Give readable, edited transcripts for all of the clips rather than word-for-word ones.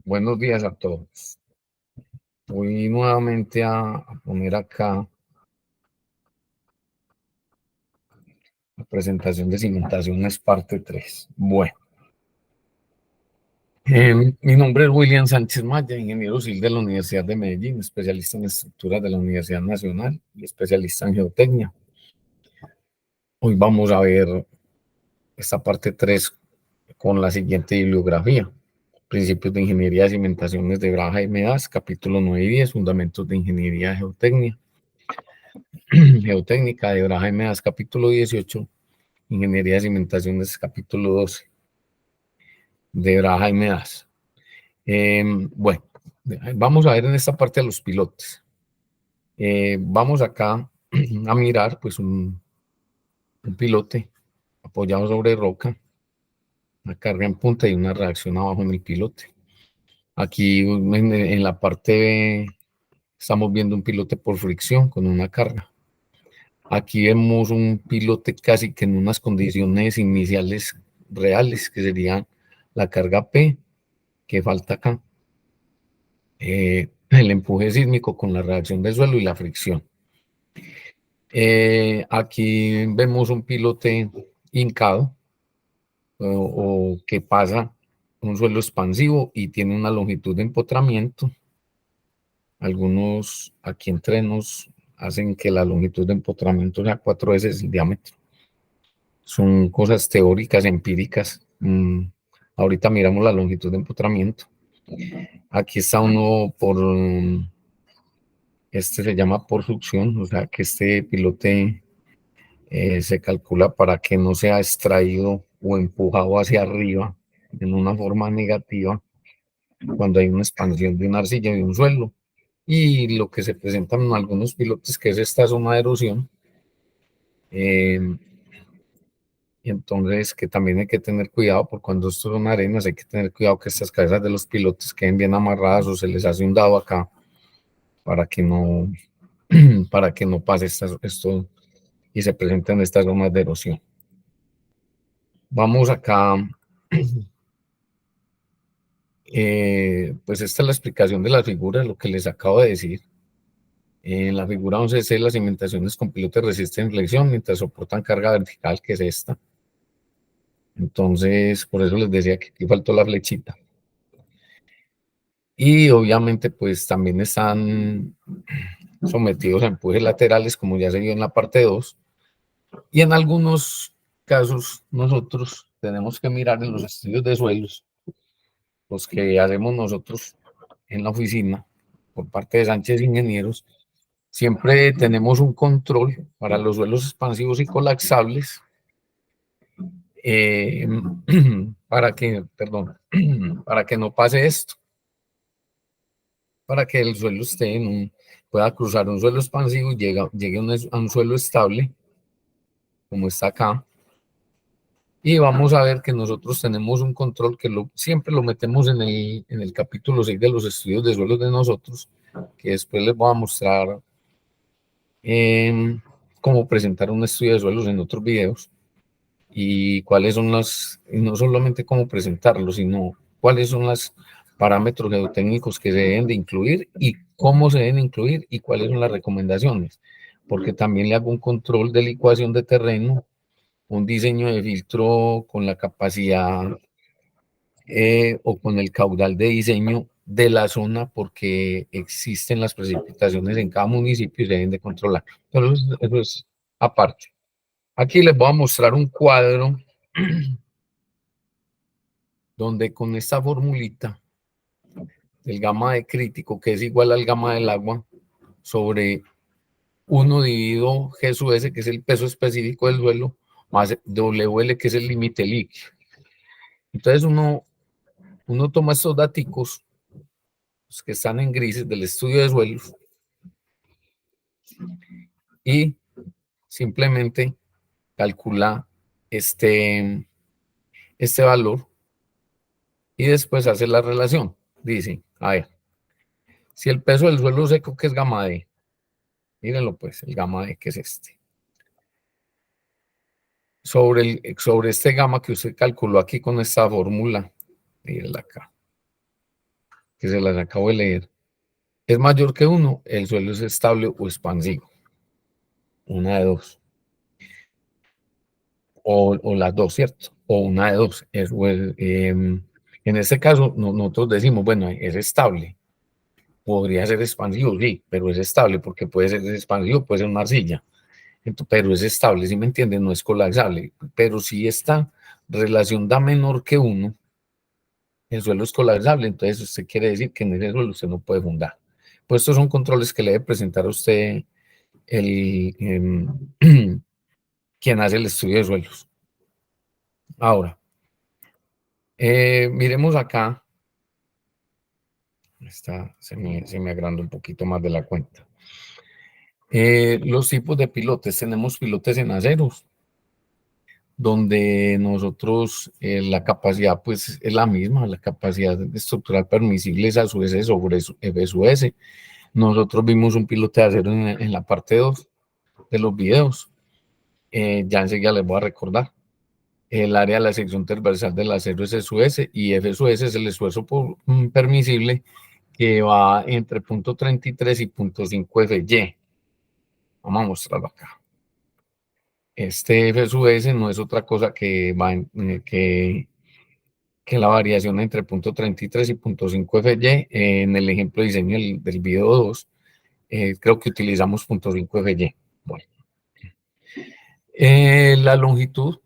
Buenos días a todos. Voy nuevamente a poner acá la presentación de cimentaciones parte 3. Bueno, mi nombre es William Sánchez Maya, ingeniero civil de la Universidad de Medellín, especialista en estructuras de la Universidad Nacional y especialista en geotecnia. Hoy vamos a ver esta parte 3 con la siguiente bibliografía. Principios de Ingeniería de Cimentaciones de Braja y Medas, capítulo 9 y 10, Fundamentos de Ingeniería de Geotecnia. Geotécnica de Braja y Medas, capítulo 18, Ingeniería de Cimentaciones, capítulo 12, de Braja y Medas. Bueno, vamos a ver en esta parte de los pilotes. Vamos acá a mirar pues un pilote apoyado sobre roca, una carga en punta y una reacción abajo en el pilote. Aquí en la parte B estamos viendo un pilote por fricción con una carga. Aquí vemos un pilote casi que en unas condiciones iniciales reales, que serían la carga P, que falta acá, el empuje sísmico con la reacción del suelo y la fricción. Aquí vemos un pilote hincado o que pasa un suelo expansivo y tiene una longitud de empotramiento. Algunos aquí entrenos hacen que la longitud de empotramiento sea 4 veces el diámetro. Son cosas teóricas, empíricas. Ahorita miramos la longitud de empotramiento. Aquí está uno por, este se llama por succión, o sea que este pilote se calcula para que no sea extraído o empujado hacia arriba en una forma negativa cuando hay una expansión de una arcilla de un suelo. Y lo que se presentan en algunos pilotes, que es esta zona de erosión, entonces que también hay que tener cuidado, porque cuando esto son arenas hay que tener cuidado que estas cabezas de los pilotes queden bien amarradas o se les hace un dado acá para que no, para que no pase esto y se presenten estas zonas de erosión. Vamos acá, pues esta es la explicación de las figuras, lo que les acabo de decir. En la figura 11C, las cimentaciones con pilotes resisten flexión mientras soportan carga vertical, que es esta. Entonces, por eso les decía que aquí faltó la flechita. Y obviamente, pues también están sometidos a empujes laterales, como ya se vio en la parte 2. Y en algunos casos, nosotros tenemos que mirar en los estudios de suelos, los que hacemos nosotros en la oficina, por parte de Sánchez Ingenieros. Siempre tenemos un control para los suelos expansivos y colapsables, eh, para que no pase esto, para que el suelo esté pueda cruzar un suelo expansivo y llegue a un suelo estable, como está acá. Y vamos a ver que nosotros tenemos un control que siempre lo metemos en el capítulo 6 de los estudios de suelos de nosotros, que después les voy a mostrar cómo presentar un estudio de suelos en otros videos y cuáles son no solamente cómo presentarlo, sino cuáles son los parámetros geotécnicos que se deben de incluir y cómo se deben incluir y cuáles son las recomendaciones, porque también le hago un control de licuación de terreno, un diseño de filtro con la capacidad o con el caudal de diseño de la zona, porque existen las precipitaciones en cada municipio y se deben de controlar. Pero eso es aparte. Aquí les voy a mostrar un cuadro donde con esta formulita, el gamma de crítico, que es igual al gamma del agua, sobre 1 dividido G sub S, que es el peso específico del suelo, más WL, que es el límite líquido. Entonces uno toma estos datos, los que están en grises del estudio de suelos, y simplemente calcula este valor y después hace la relación. Dice, a ver, si el peso del suelo seco, que es gamma D, mírenlo pues, el gamma D, que es este, sobre este gamma que usted calculó aquí con esta fórmula, mírenla acá, que se las acabo de leer, es mayor que 1, el suelo es estable o expansivo. Una de dos. O las dos, ¿cierto? O una de dos. En este caso, nosotros decimos, bueno, es estable. Podría ser expansivo, sí, pero es estable porque puede ser expansivo, puede ser una arcilla. Pero es estable, ¿sí me entienden? No es colapsable. Pero si esta relación da menor que 1, el suelo es colapsable, entonces usted quiere decir que en ese suelo usted no puede fundar. Pues estos son controles que le debe presentar a usted quien hace el estudio de suelos. Ahora, miremos acá. Se me agranda un poquito más de la cuenta. Los tipos de pilotes. Tenemos pilotes en aceros, donde nosotros la capacidad pues es la misma, la capacidad estructural permisible es a su S sobre su S. Nosotros vimos un pilote de acero en la parte 2 de los videos. Ya enseguida les voy a recordar. El área de la sección transversal del acero es S y F S es el esfuerzo permisible que va entre 0.33 y 0.5 FY. Vamos a mostrarlo acá. Este F S no es otra cosa que la variación entre 0.33 y 0.5 FY. En el ejemplo de diseño del video 2, creo que utilizamos 0.5 FY. Bueno. La longitud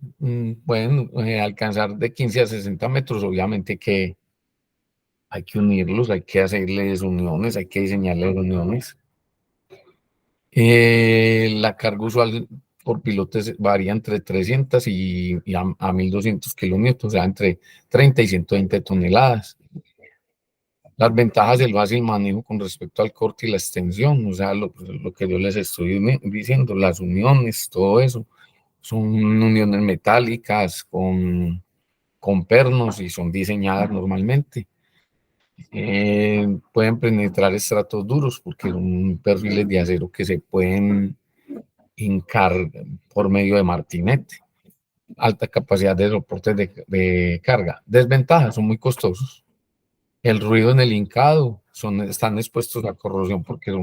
pueden alcanzar de 15 a 60 metros, obviamente que hay que unirlos, hay que hacerles uniones, hay que diseñarles uniones. La carga usual por pilotes varía entre 300 y a 1200 kilómetros, o sea, entre 30 y 120 toneladas. Las ventajas del fácil manejo con respecto al corte y la extensión, o sea, lo que yo les estoy diciendo, las uniones, todo eso, son uniones metálicas con pernos y son diseñadas normalmente. Pueden penetrar estratos duros porque son perfiles de acero que se pueden hincar por medio de martinete. Alta capacidad de soporte de carga. Desventajas, son muy costosos. El ruido en el hincado, están expuestos a corrosión porque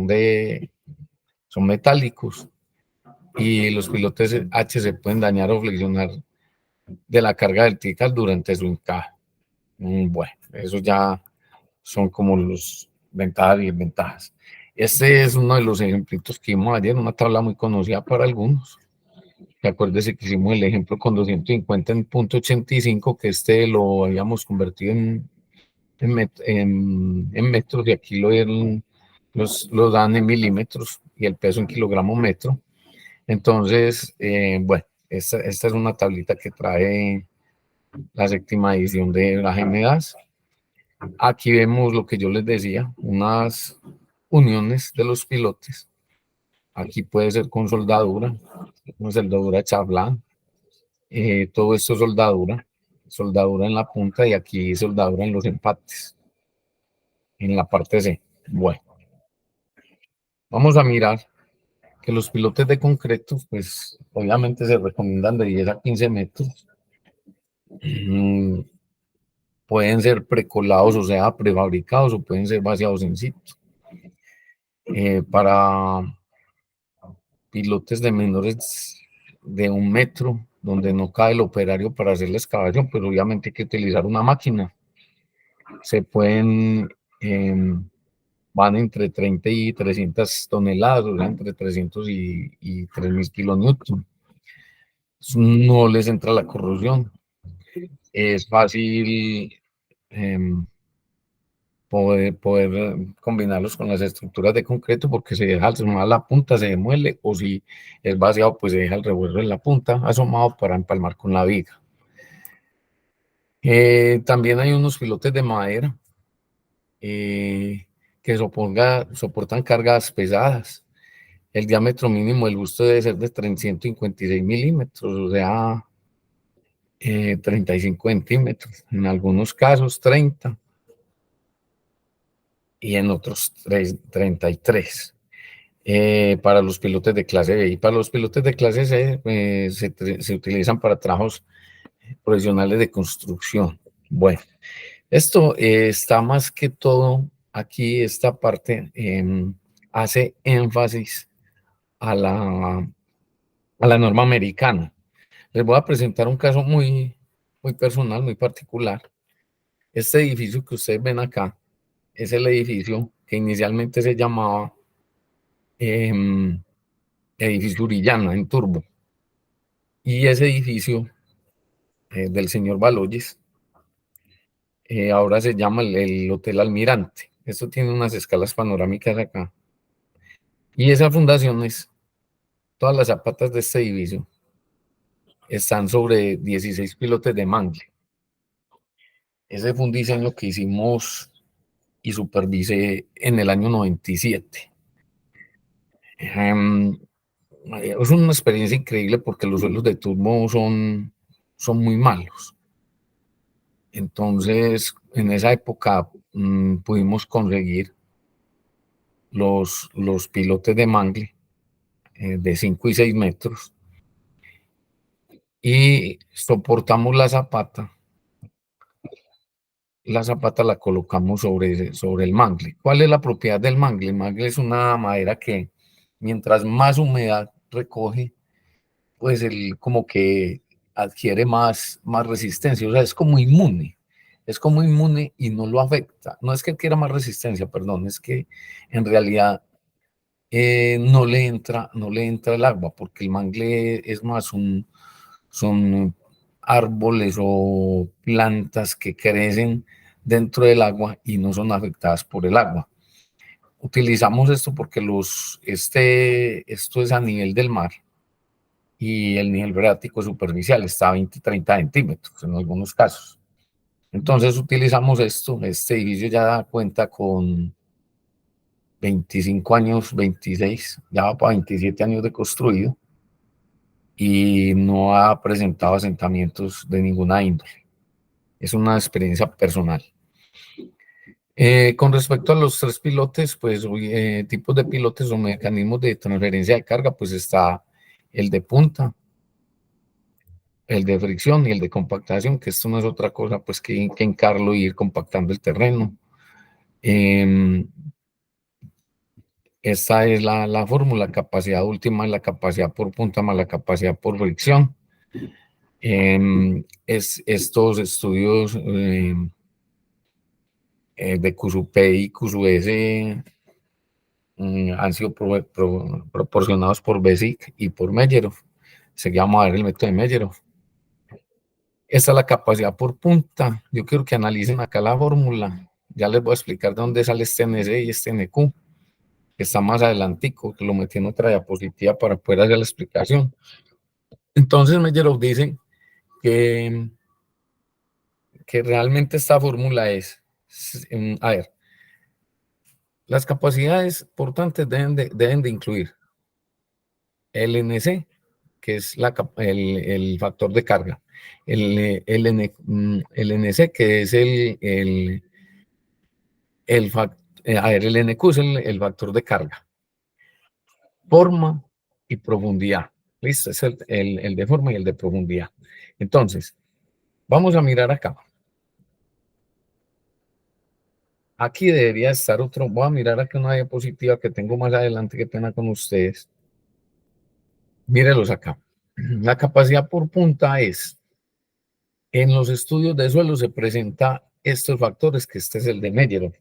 son metálicos. Y los pilotes H se pueden dañar o flexionar de la carga vertical durante su hincaje. Bueno, eso ya son como los ventajas y desventajas. Este es uno de los ejemplitos que vimos ayer, una tabla muy conocida para algunos. Acuérdese que hicimos el ejemplo con 250 en .85, que lo habíamos convertido en metros, y aquí lo dan en milímetros y el peso en kilogramo metro. Entonces, bueno, esta es una tablita que trae la séptima edición de la GMDAS. Aquí vemos lo que yo les decía, unas uniones de los pilotes. Aquí puede ser con soldadura, Chavlan. Todo esto es soldadura en la punta y aquí soldadura en los empates, en la parte C. Bueno, vamos a mirar que los pilotes de concreto, pues obviamente se recomiendan de 10 a 15 metros. Pueden ser precolados, o sea, prefabricados, o pueden ser vaciados en sitio. Para pilotes de menores de 1 metro, donde no cae el operario para hacer la excavación, pues obviamente hay que utilizar una máquina. Se pueden, van entre 30 y 300 toneladas, o sea, entre 300 y 3000 kilonewton. No les entra la corrosión. Es fácil poder combinarlos con las estructuras de concreto porque se deja asomar la punta, se demuele, o si es vaciado, pues se deja el revuelo en la punta asomado para empalmar con la viga. También hay unos pilotes de madera que soportan cargas pesadas. El diámetro mínimo del busto debe ser de 356 milímetros, o sea, 35 centímetros, en algunos casos 30 y en otros 33. Para los pilotes de clase B y para los pilotes de clase C se utilizan para trabajos profesionales de construcción. Bueno, esto está más que todo aquí esta parte hace énfasis a la norma americana. Les voy a presentar un caso muy personal, muy particular. Este edificio que ustedes ven acá es el edificio que inicialmente se llamaba edificio Urillana, en Turbo. Y ese edificio del señor Baloyes ahora se llama el Hotel Almirante. Esto tiene unas escalas panorámicas acá. Y esas fundaciones, todas las zapatas de este edificio, están sobre 16 pilotes de mangle. Ese fue un diseño que hicimos y supervisé en el año 97. Es una experiencia increíble porque los suelos de Turbo son muy malos. Entonces, en esa época pudimos conseguir los pilotes de mangle de 5 y 6 metros y soportamos la colocamos sobre el mangle. ¿Cuál es la propiedad del mangle? El mangle es una madera que mientras más humedad recoge, pues él como que adquiere más resistencia, o sea, es como inmune y no lo afecta. No es que adquiera más resistencia, perdón, es que en realidad no le entra el agua, porque el mangle es más son árboles o plantas que crecen dentro del agua y no son afectadas por el agua. Utilizamos esto porque esto es a nivel del mar y el nivel freático superficial está a 20-30 centímetros en algunos casos. Entonces utilizamos esto. Este edificio ya cuenta con 25 años, 26, ya va para 27 años de construido y no ha presentado asentamientos de ninguna índole. Es una experiencia personal. Con respecto a los tres pilotes, pues tipos de pilotes o mecanismos de transferencia de carga, pues está el de punta, el de fricción y el de compactación, que esto no es otra cosa pues que encarlo y ir compactando el terreno. Esta es la fórmula: capacidad última es la capacidad por punta más la capacidad por fricción. Estos estudios de QSUP y QSUS han sido proporcionados por BESIC y por Mellerov. Seguimos a ver el método de Mellerov. Esta es la capacidad por punta. Yo quiero que analicen acá la fórmula. Ya les voy a explicar de dónde sale este NC y este NQ, que está más adelantico, que lo metí en otra diapositiva para poder hacer la explicación. Entonces Mellerov dice que realmente esta fórmula es, a ver, las capacidades portantes deben de incluir el NC, que es el factor de carga, el NC, que es el NQ es el factor de carga, forma y profundidad. ¿Listo? Es el de forma y el de profundidad. Entonces, vamos a mirar acá. Aquí debería estar otro. Voy a mirar acá una diapositiva que tengo más adelante, que pena con ustedes. Mírenlos acá. La capacidad por punta es, en los estudios de suelo se presenta estos factores, que este es el de Mellerov.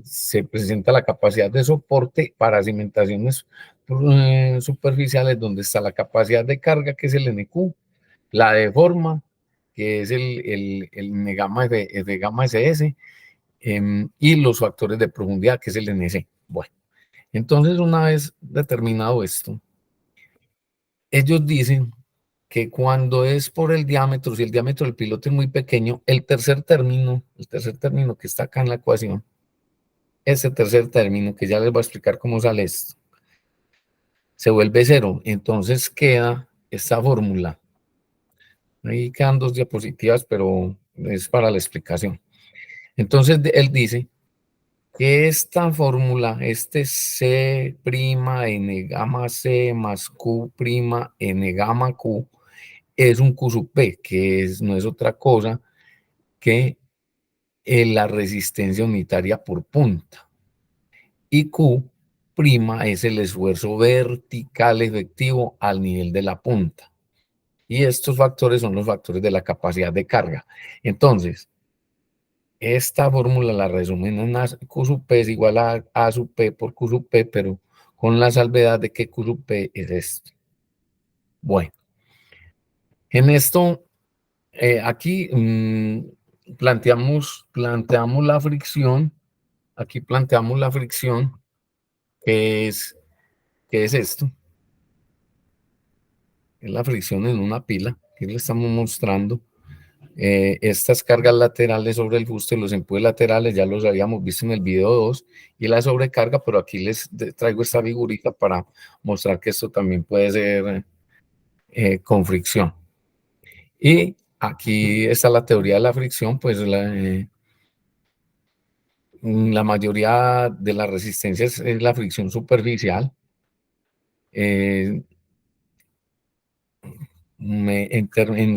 Se presenta la capacidad de soporte para cimentaciones superficiales, donde está la capacidad de carga, que es el NQ, la de forma, que es el N-gamma F-gamma SS, y los factores de profundidad, que es el NC. Bueno, entonces una vez determinado esto, ellos dicen que cuando es por el diámetro, si el diámetro del piloto es muy pequeño, el tercer término que está acá en la ecuación, ese tercer término, que ya les voy a explicar cómo sale esto, se vuelve cero. Entonces queda esta fórmula. Ahí quedan dos diapositivas, pero es para la explicación. Entonces él dice que esta fórmula, este C' N gamma C más Q' N gamma Q, es un QSUP, que no es otra cosa que la resistencia unitaria por punta. Y Q' es el esfuerzo vertical efectivo al nivel de la punta. Y estos factores son los factores de la capacidad de carga. Entonces, esta fórmula la resumen en Q sub P es igual a A sub P por Q sub P, pero con la salvedad de que Q sub P es esto. Bueno, en esto, aquí planteamos la fricción. Aquí planteamos la fricción, que es esto. Es la fricción en una pila, que le estamos mostrando. Estas cargas laterales sobre el fuste, los empujes laterales, ya los habíamos visto en el video 2, y la sobrecarga, pero aquí les traigo esta figurita para mostrar que esto también puede ser con fricción. Y aquí está la teoría de la fricción, pues la mayoría de las resistencias es la fricción superficial. En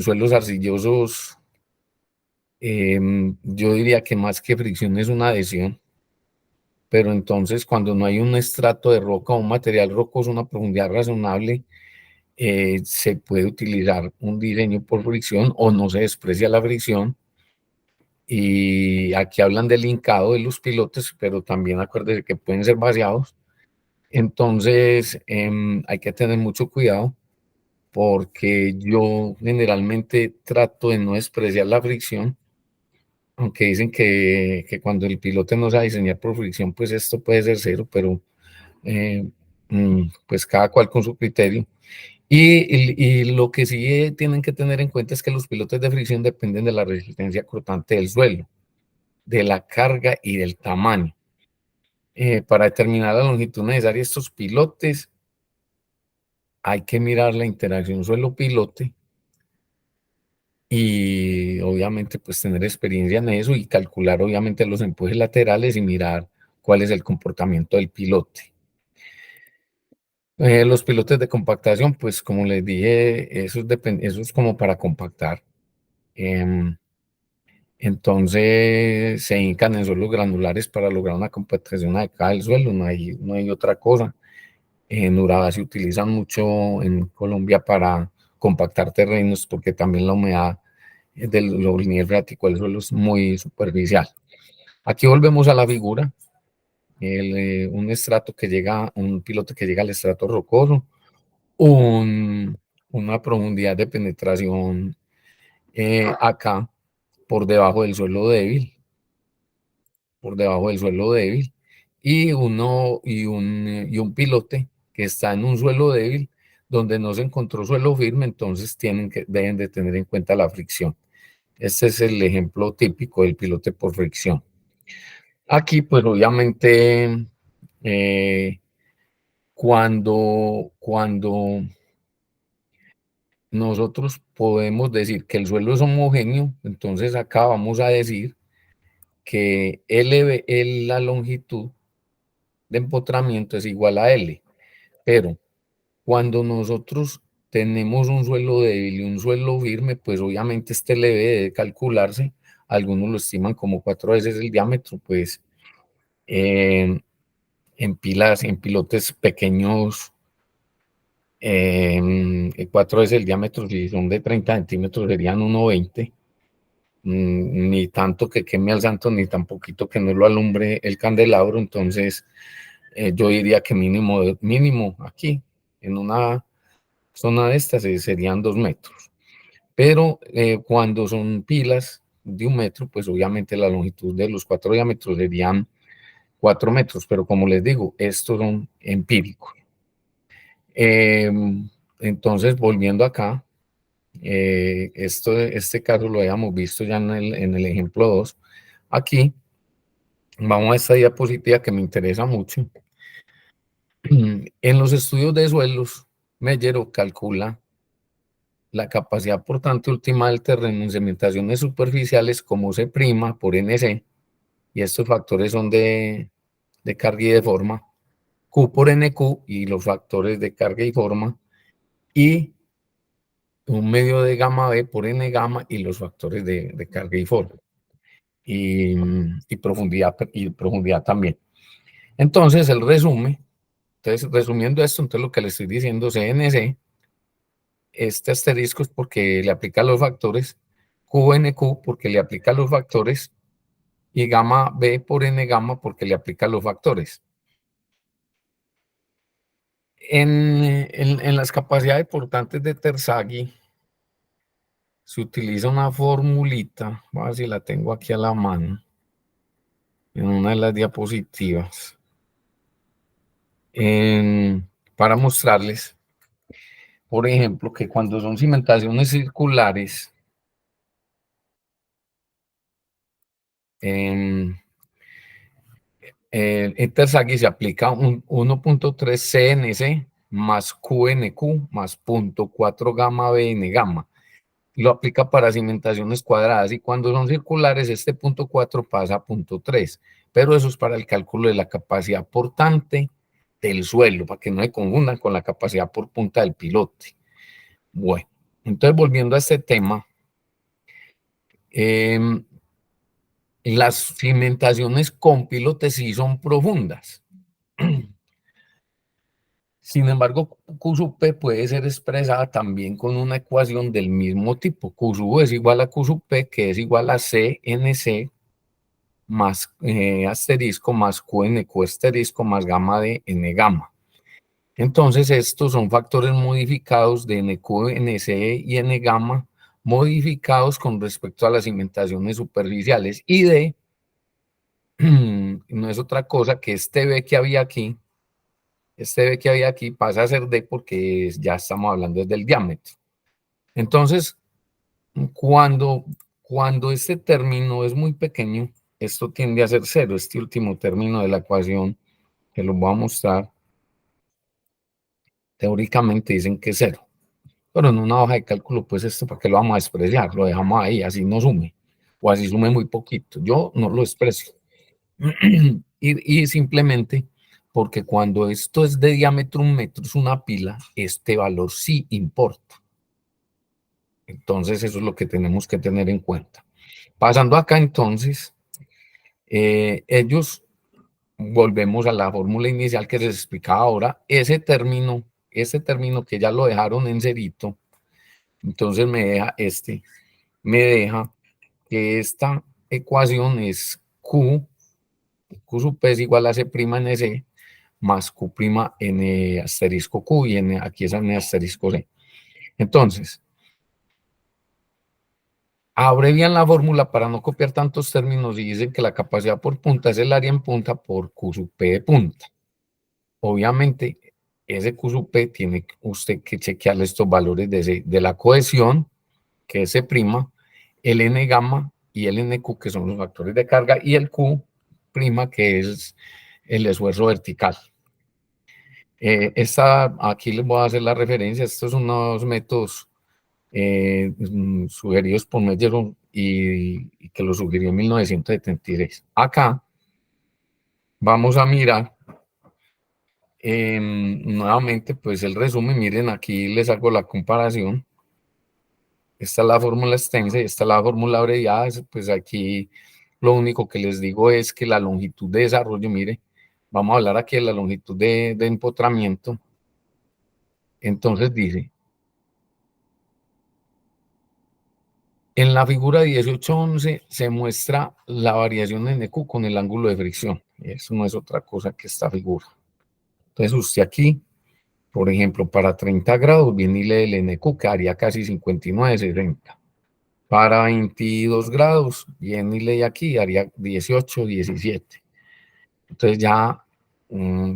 suelos arcillosos, yo diría que más que fricción es una adhesión, pero entonces cuando no hay un estrato de roca o un material rocoso, una profundidad razonable, se puede utilizar un diseño por fricción o no se desprecia la fricción. Y aquí hablan del hincado de los pilotes, pero también acuérdense que pueden ser vaciados. Entonces hay que tener mucho cuidado, porque yo generalmente trato de no despreciar la fricción, aunque dicen que cuando el piloto no sabe diseñar por fricción, pues esto puede ser cero, pero pues cada cual con su criterio. Y lo que sí tienen que tener en cuenta es que los pilotes de fricción dependen de la resistencia cortante del suelo, de la carga y del tamaño. Para determinar la longitud necesaria de estos pilotes, hay que mirar la interacción suelo-pilote y obviamente pues tener experiencia en eso y calcular obviamente los empujes laterales y mirar cuál es el comportamiento del pilote. Los pilotes de compactación, pues como les dije, eso es como para compactar. Entonces se hincan en suelos granulares para lograr una compactación adecuada del suelo, no hay otra cosa. En Urabá se utilizan mucho en Colombia para compactar terrenos, porque también la humedad del nivel freático del suelo es muy superficial. Aquí volvemos a la figura, un estrato que llega, un piloto que llega al estrato rocoso, una profundidad de penetración acá por debajo del suelo débil, y un pilote que está en un suelo débil donde no se encontró suelo firme, entonces deben de tener en cuenta la fricción. Este es el ejemplo típico del pilote por fricción. Aquí, pues obviamente, cuando nosotros podemos decir que el suelo es homogéneo, entonces acá vamos a decir que la longitud de empotramiento es igual a L, pero cuando nosotros tenemos un suelo débil y un suelo firme, pues obviamente este L debe calcularse, algunos lo estiman como 4 veces el diámetro, pues en pilotes pequeños, 4 veces el diámetro, si son de 30 centímetros, serían 1,20. Ni tanto que queme al santo, ni tan poquito que no lo alumbre el candelabro. Entonces, yo diría que mínimo aquí, en una zona de estas, serían 2 metros. Pero cuando son pilas de 1 metro, pues obviamente la longitud de los 4 diámetros serían 4 metros. Pero como les digo, estos son empíricos. Entonces, volviendo acá, este caso lo habíamos visto ya en el ejemplo 2. Aquí vamos a esta diapositiva que me interesa mucho. En los estudios de suelos, Mellero calcula la capacidad portante última del terreno en cementaciones superficiales como C' por NC, y estos factores son de carga y de forma, Q por NQ y los factores de carga y forma, y un medio de gamma B por N gamma y los factores de carga y forma. y, y profundidad también. Entonces, resumiendo esto, entonces lo que le estoy diciendo, CNC, este asterisco es porque le aplica los factores, QNQ porque le aplica los factores, y gamma B por N gamma porque le aplica los factores. En las capacidades portantes de Terzaghi se utiliza una formulita, voy a ver si la tengo aquí a la mano, en una de las diapositivas, para mostrarles, por ejemplo, que cuando son cimentaciones circulares, en Terzaghi se aplica un 1.3 CNC más QNQ más 0.4 gamma BN gamma. Lo aplica para cimentaciones cuadradas, y cuando son circulares este 0.4 pasa a 0.3, pero eso es para el cálculo de la capacidad portante del suelo, para que no se confundan con la capacidad por punta del pilote. Bueno, entonces volviendo a este tema, las cimentaciones con pilotes sí son profundas. Sin embargo, Q sub P puede ser expresada también con una ecuación del mismo tipo. Q sub U es igual a Q sub P, que es igual a CNC más asterisco más QNQ asterisco más gamma de N gamma. Entonces, estos son factores modificados de NQ, NC y N gamma, modificados con respecto a las cimentaciones superficiales. Y D no es otra cosa que este B que había aquí, pasa a ser D porque ya estamos hablando del diámetro. Entonces, cuando, cuando este término es muy pequeño, esto tiende a ser cero, este último término de la ecuación, que lo voy a mostrar, teóricamente dicen que es cero. Pero en una hoja de cálculo, pues esto, ¿para qué lo vamos a despreciar? Lo dejamos ahí, así no sume, o así sume muy poquito. Yo no lo desprecio. Y simplemente porque cuando esto es de diámetro 1 metro, es una pila, este valor sí importa. Entonces, eso es lo que tenemos que tener en cuenta. Pasando acá, entonces, ellos, volvemos a la fórmula inicial que les explicaba ahora, ese término que ya lo dejaron en cerito, entonces me deja que esta ecuación es Q sub P es igual a C' en C más Q' en asterisco Q, y aquí es en asterisco C. Entonces, abrevian la fórmula para no copiar tantos términos y dicen que la capacidad por punta es el área en punta por Q sub P de punta. Obviamente, ese Q sub P tiene usted que chequearle estos valores de la cohesión, que es C', el N gamma y el NQ, que son los factores de carga, y el Q', que es el esfuerzo vertical. Aquí les voy a hacer la referencia. Estos son unos métodos sugeridos por Melleron y que lo sugirió en 1973. Acá vamos a mirar nuevamente pues el resumen. Miren, aquí les hago la comparación. Esta es la fórmula extensa y esta es la fórmula abreviada. Pues aquí lo único que les digo es que la longitud de desarrollo, mire, vamos a hablar aquí de la longitud de empotramiento. Entonces dice, en la figura 1811 se muestra la variación en EQ con el ángulo de fricción. Eso no es otra cosa que esta figura. Entonces usted aquí, por ejemplo, para 30 grados viene y lee el NQ, que haría casi 59, 60. Para 22 grados viene y lee aquí, haría 18, 17. Entonces ya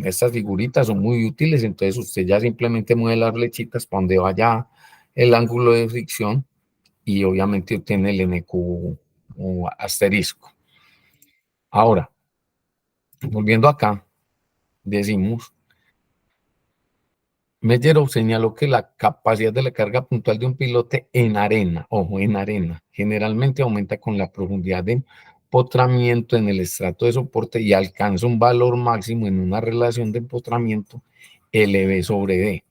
estas figuritas son muy útiles. Entonces usted ya simplemente mueve las flechitas para donde vaya el ángulo de fricción, y obviamente obtiene el NQ o asterisco. Ahora, volviendo acá, decimos, Mellero señaló que la capacidad de la carga puntual de un pilote en arena, ojo, en arena, generalmente aumenta con la profundidad de empotramiento en el estrato de soporte y alcanza un valor máximo en una relación de empotramiento LB sobre D,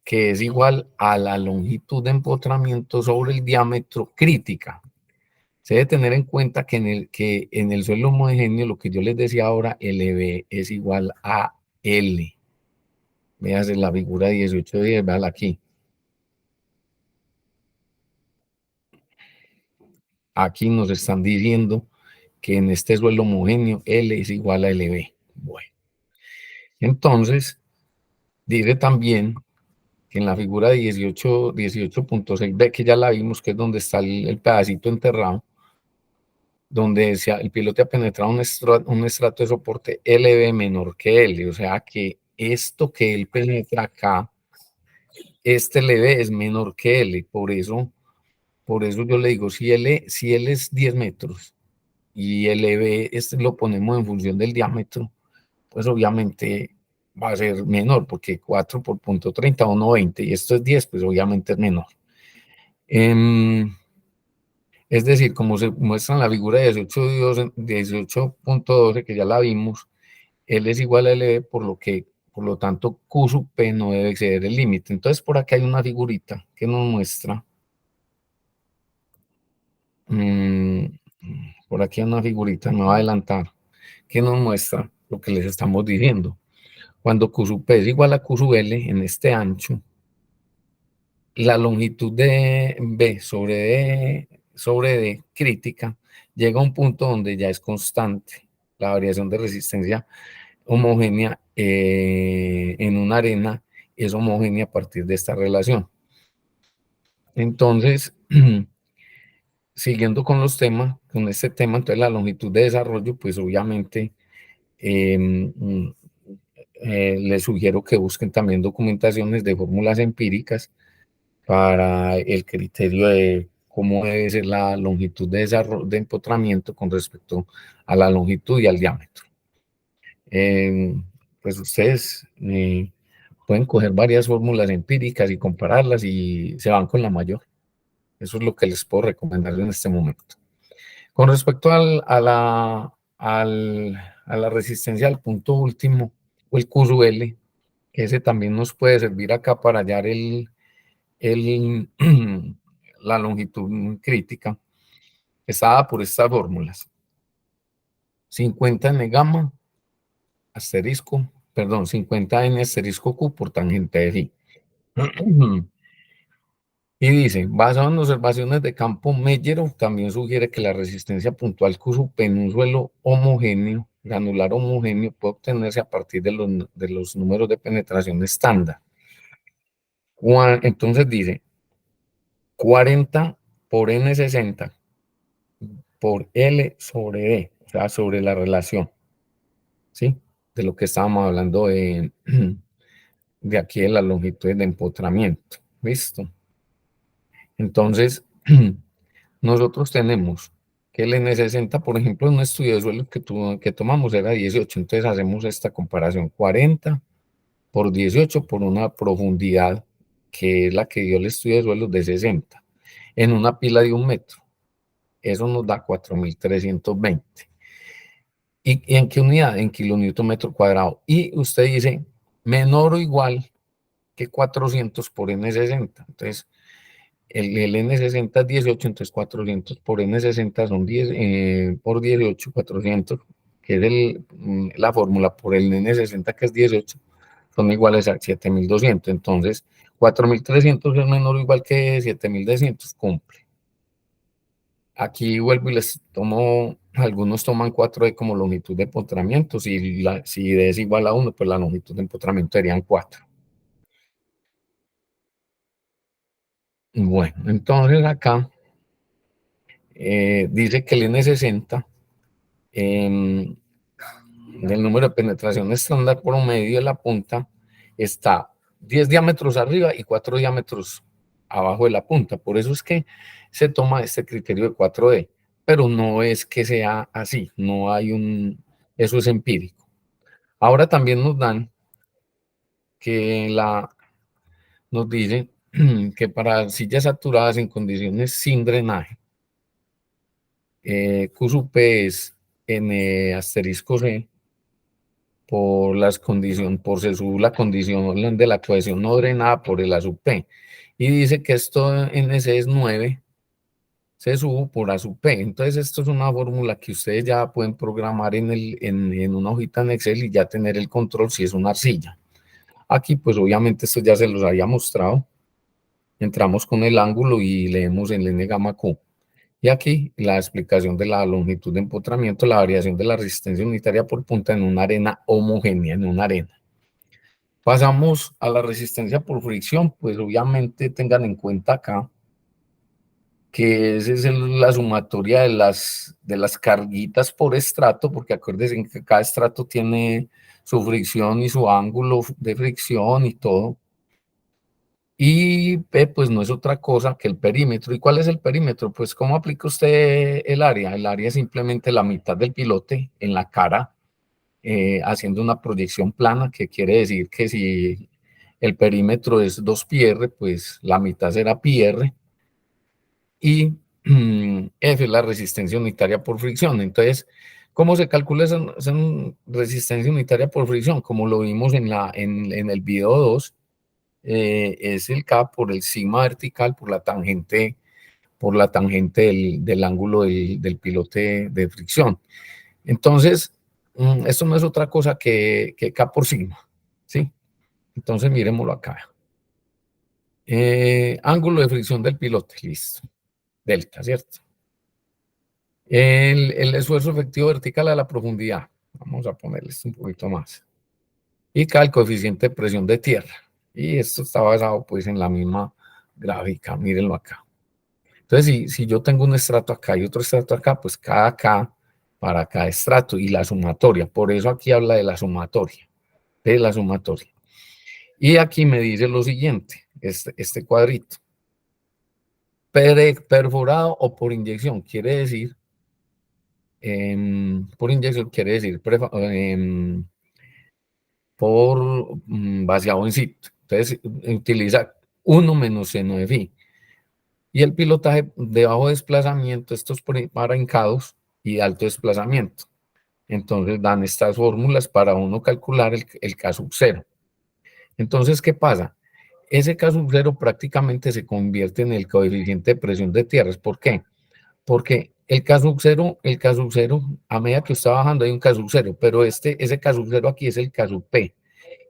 que es igual a la longitud de empotramiento sobre el diámetro crítica. Se debe tener en cuenta que en el suelo homogéneo, lo que yo les decía ahora, LB es igual a L. Véase la figura 18.10, véala aquí. Aquí nos están diciendo que en este suelo homogéneo L es igual a LB. Bueno, entonces, dice también que en la figura 18.6b, que ya la vimos, que es donde está el pedacito enterrado, donde el piloto ha penetrado un estrato de soporte LB menor que L, o sea que esto que él penetra acá, este LB es menor que L, por eso yo le digo, si L es 10 metros y LB lo ponemos en función del diámetro, pues obviamente va a ser menor, porque 4 por punto 30, 1,20, y esto es 10, pues obviamente es menor. Es decir, como se muestra en la figura 18.12, que ya la vimos, L es igual a LB, por lo tanto, Q sub P no debe exceder el límite. Entonces, por acá hay una figurita que nos muestra, por aquí hay una figurita, me va a adelantar, que nos muestra lo que les estamos diciendo. Cuando Q sub P es igual a Q sub L en este ancho, la longitud de B sobre D crítica llega a un punto donde ya es constante. La variación de resistencia homogénea en una arena es homogénea a partir de esta relación. Entonces, siguiendo con este tema, entonces la longitud de desarrollo, pues obviamente les sugiero que busquen también documentaciones de fórmulas empíricas para el criterio de cómo debe ser la longitud de desarrollo de empotramiento con respecto a la longitud y al diámetro. Pues ustedes pueden coger varias fórmulas empíricas y compararlas y se van con la mayor. Eso es lo que les puedo recomendar en este momento. Con respecto a la resistencia al punto último, o el Q sub L, que ese también nos puede servir acá para hallar la longitud crítica, está dada por estas fórmulas. 50 n gamma, asterisco, perdón, 50 n asterisco Q por tangente de phi. Y dice, basado en observaciones de campo, Mellero también sugiere que la resistencia puntual Q sub P en un suelo homogéneo, granular homogéneo, puede obtenerse a partir de los números de penetración estándar. Entonces dice, 40 por N60 por L sobre D, o sea, sobre la relación, ¿sí? De lo que estábamos hablando de aquí de las longitudes de empotramiento, ¿listo? Entonces, nosotros tenemos que el N60, por ejemplo, en un estudio de suelo que tomamos era 18, entonces hacemos esta comparación, 40 por 18 por una profundidad que es la que dio el estudio de suelos de 60, en una pila de 1 metro. Eso nos da 4.320. ¿Y en qué unidad? En kilonewton metro cuadrado. Y usted dice, menor o igual que 400 por N60. Entonces, el N60 es 18, entonces 400 por N60 son 10 por 18, 400, que es la fórmula por el N60 que es 18, son iguales a 7.200. Entonces, 4.300 es menor o igual que 7.200, cumple. Aquí vuelvo y les tomo, algunos toman 4D como longitud de empotramiento, si D es igual a 1, pues la longitud de empotramiento serían 4. Bueno, entonces acá dice que el N60, del número de penetración estándar promedio de la punta, está 10 diámetros arriba y 4 diámetros abajo de la punta. Por eso es que se toma este criterio de 4D, pero no es que sea así, no hay eso es empírico. Ahora también nos dan nos dice que para sillas saturadas en condiciones sin drenaje, Q sub P es N asterisco C por la condición de la cohesión no drenada por el A sub P. Y dice que esto NC es 9, C sub por A sub P. Entonces, esto es una fórmula que ustedes ya pueden programar en una hojita en Excel y ya tener el control si es una arcilla. Aquí, pues obviamente esto ya se los había mostrado. Entramos con el ángulo y leemos el N gamma Q. Y aquí la explicación de la longitud de empotramiento, la variación de la resistencia unitaria por punta en una arena homogénea, en una arena. Pasamos a la resistencia por fricción, pues obviamente tengan en cuenta acá que esa es la sumatoria de las carguitas por estrato, porque acuérdense que cada estrato tiene su fricción y su ángulo de fricción y todo. Y P, pues no es otra cosa que el perímetro. ¿Y cuál es el perímetro? Pues, ¿cómo aplica usted el área? El área es simplemente la mitad del pilote en la cara, haciendo una proyección plana, que quiere decir que si el perímetro es 2πr, pues la mitad será πr. Y F es la resistencia unitaria por fricción. Entonces, ¿cómo se calcula esa resistencia unitaria por fricción? Como lo vimos en el video 2, es el K por el sigma vertical por la tangente del ángulo del pilote de fricción. Entonces, esto no es otra cosa que K por sigma, ¿sí? Entonces, miremoslo acá. Ángulo de fricción del pilote, listo. Delta, ¿cierto? El esfuerzo efectivo vertical a la profundidad. Vamos a ponerle esto un poquito más. Y K, el coeficiente de presión de tierra. Y esto está basado pues en la misma gráfica, mírenlo acá. Entonces, si yo tengo un estrato acá y otro estrato acá, pues cada K para cada estrato y la sumatoria. Por eso aquí habla de la sumatoria, de la sumatoria. Y aquí me dice lo siguiente, este cuadrito. Perforado o por inyección, quiere decir, por inyección quiere decir por vaciado en sitio. Entonces, utiliza 1 menos seno de phi. Y el pilotaje de bajo desplazamiento, estos para hincados y alto desplazamiento. Entonces dan estas fórmulas para uno calcular el K sub 0. Entonces, ¿qué pasa? Ese K sub 0 prácticamente se convierte en el coeficiente de presión de tierras. ¿Por qué? Porque el K sub 0, a medida que está bajando hay un K sub 0, pero ese K sub 0 aquí es el K sub P.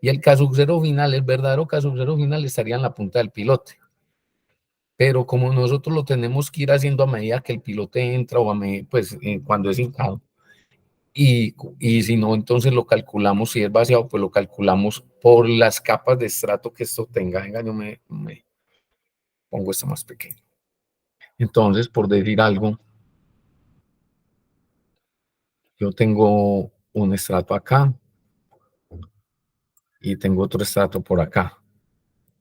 Y el K sub 0 final, el verdadero K sub 0 final estaría en la punta del pilote. Pero como nosotros lo tenemos que ir haciendo a medida que el pilote entra o pues cuando es hincado, y si no, entonces lo calculamos, si es vaciado, pues lo calculamos por las capas de estrato que esto tenga. Venga, yo me pongo esto más pequeño. Entonces, por decir algo, yo tengo un estrato acá y tengo otro estrato por acá.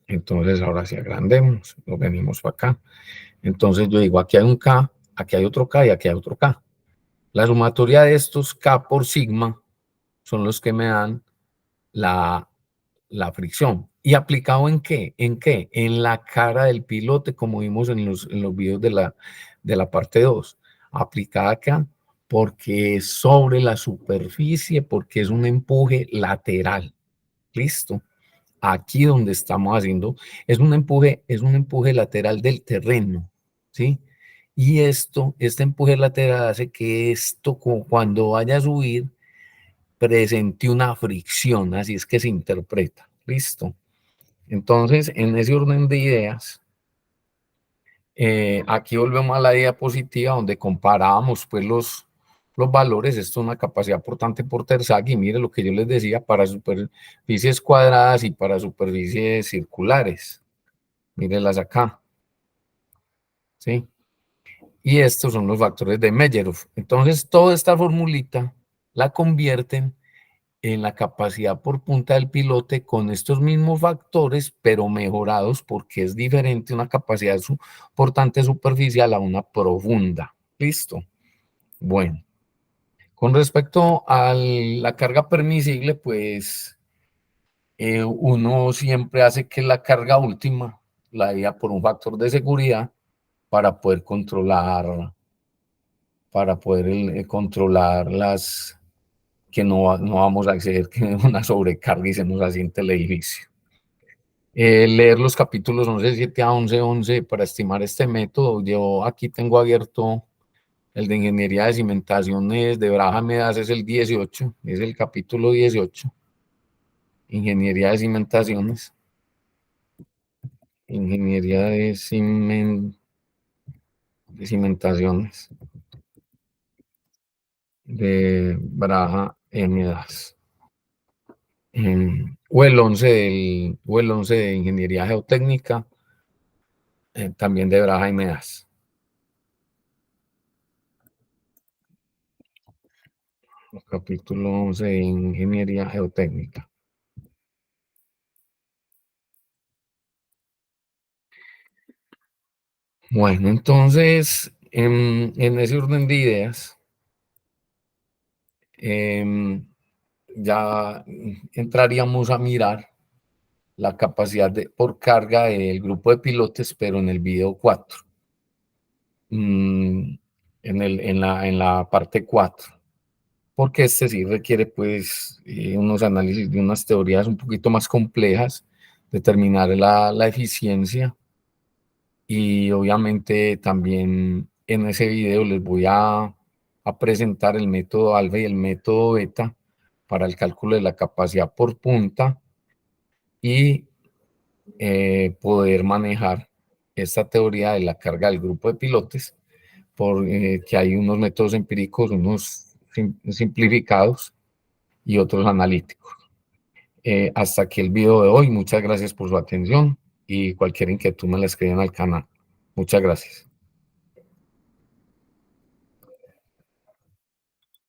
Entonces, ahora si agrandemos, lo venimos para acá. Entonces, yo digo, aquí hay un K, aquí hay otro K y aquí hay otro K. La sumatoria de estos K por sigma son los que me dan la fricción. ¿Y aplicado en qué? ¿En qué? En la cara del pilote, como vimos en los videos de la parte 2. Aplicada acá porque es sobre la superficie, porque es un empuje lateral. ¿Listo? Aquí donde estamos haciendo, es un empuje lateral del terreno, ¿sí? Y este empuje lateral hace que esto, cuando vaya a subir, presente una fricción, así es que se interpreta. ¿Listo? Entonces, en ese orden de ideas, aquí volvemos a la diapositiva donde comparábamos pues los valores. Esto es una capacidad portante por Tersag y mire lo que yo les decía para superficies cuadradas y para superficies circulares. Mírenlas acá. ¿Sí? Y estos son los factores de Meyerhof. Entonces, toda esta formulita la convierten en la capacidad por punta del pilote con estos mismos factores, pero mejorados porque es diferente una capacidad portante superficial a una profunda. ¿Listo? Bueno, con respecto a la carga permisible, pues uno siempre hace que la carga última la diga por un factor de seguridad para poder controlar las que no vamos a acceder que una sobrecarga y se nos asiente el edificio. leer los capítulos 11.7 a 11.11 para estimar este método. Yo aquí tengo abierto el de ingeniería de cimentaciones de Braja Medas, es el 18, es el capítulo 18. Ingeniería de cimentaciones. Ingeniería de cimentaciones de Braja Medas. O el 11 de ingeniería geotécnica, también de Braja y Medas. Capítulo 11 de ingeniería geotécnica. Bueno, entonces, en ese orden de ideas, ya entraríamos a mirar la capacidad por carga del grupo de pilotes, pero en el video 4, en la parte 4, porque este sí requiere pues unos análisis de unas teorías un poquito más complejas, determinar la eficiencia, y obviamente también en ese video les voy a presentar el método alfa y el método beta para el cálculo de la capacidad por punta y poder manejar esta teoría de la carga del grupo de pilotes, porque hay unos métodos empíricos, unos simplificados y otros analíticos. Hasta aquí el video de hoy. Muchas gracias por su atención y cualquier inquietud me la escriben al canal. Muchas gracias.